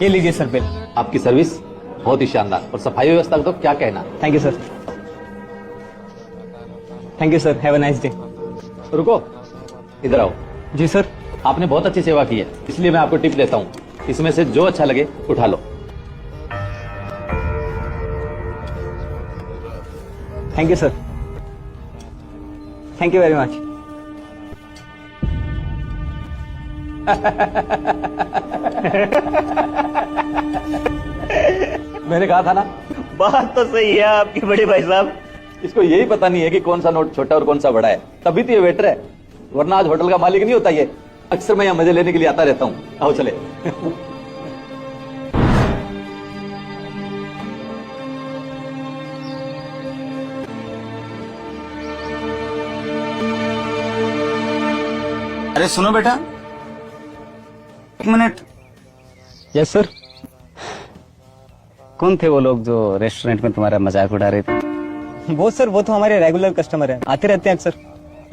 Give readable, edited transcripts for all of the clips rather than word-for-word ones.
ये लीजिए sir bill. आपकी सर्विस बहुत ही शानदार और सफाई व्यवस्था का तो क्या कहना। Thank you sir. Thank you sir, have a nice day. रुको, इधर आओ। जी सर। आपने बहुत अच्छी सेवा की है, इसलिए मैं आपको टिप देता हूँ। इसमें से जो अच्छा लगे उठा लो। Thank you sir. Thank you very much. मैंने कहा था ना। बात तो सही है आपकी बड़े भाई साहब। इसको यही पता नहीं है कि कौन सा नोट छोटा और कौन सा बड़ा है, तभी तो ये वेटर है, वरना आज होटल का मालिक नहीं होता ये। अक्सर मैं यहाँ मजे लेने के लिए आता रहता हूँ। आओ चले। अरे सुनो बेटा, एक मिनट। Yes sir. कौन थे वो लोग जो रेस्टोरेंट में तुम्हारा मजाक उड़ा रहे थे? वो सर, वो तो हमारे रेगुलर कस्टमर हैं, आते रहते हैं अक्सर।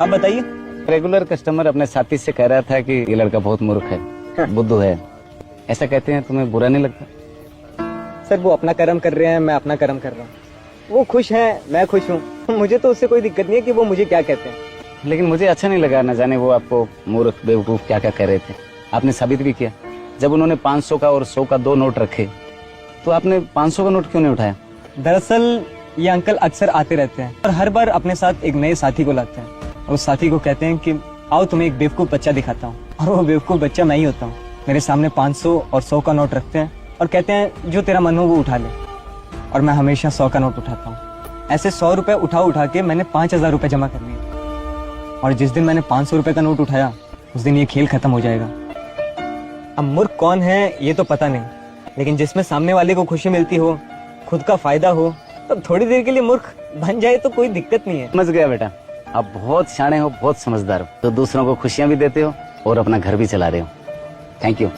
आप बताइए। रेगुलर कस्टमर अपने साथी से कह रहा था कि ये लड़का बहुत मूर्ख है, बुद्धू है, ऐसा कहते हैं, तुम्हें बुरा नहीं लगता? सर वो अपना कर्म कर रहे हैं, मैं अपना कर्म कर रहा हूँ। वो खुश हैं, मैं खुश हूँ, मुझे तो उससे कोई दिक्कत नहीं है कि वो मुझे क्या कहते हैं। लेकिन मुझे अच्छा नहीं लगा, न जाने वो आपको मूर्ख बेवकूफ क्या क्या कह रहे थे। आपने साबित भी किया। जब उन्होंने 500 का और 100 का 2 नोट रखे तो आपने 500 का नोट क्यों नहीं उठाया? दरअसल ये अंकल अक्सर आते रहते हैं और हर बार अपने साथ एक नए साथी को लाते हैं। और उस साथी को कहते हैं कि आओ तुम्हें एक बेवकूफ बच्चा दिखाता हूँ। और वो बेवकूफ बच्चा मैं ही होता हूँ। मेरे सामने 500 और 100 का नोट रखते हैं और कहते हैं जो तेरा मन हो वो उठा ले। और मैं हमेशा 100 का नोट उठाता हूँ। ऐसे 100 रुपए उठा के मैंने 5000 रुपए जमा कर लिए। और जिस दिन मैंने 500 रुपए का नोट उठाया उस दिन ये खेल खत्म हो जाएगा। अब मूर्ख कौन है ये तो पता नहीं, लेकिन जिसमें सामने वाले को खुशी मिलती हो, खुद का फायदा हो, तो थोड़ी देर के लिए मूर्ख बन जाए तो कोई दिक्कत नहीं है। समझ गया बेटा, आप बहुत शाणे हो, बहुत समझदार हो, तो दूसरों को खुशियां भी देते हो और अपना घर भी चला रहे हो। Thank you.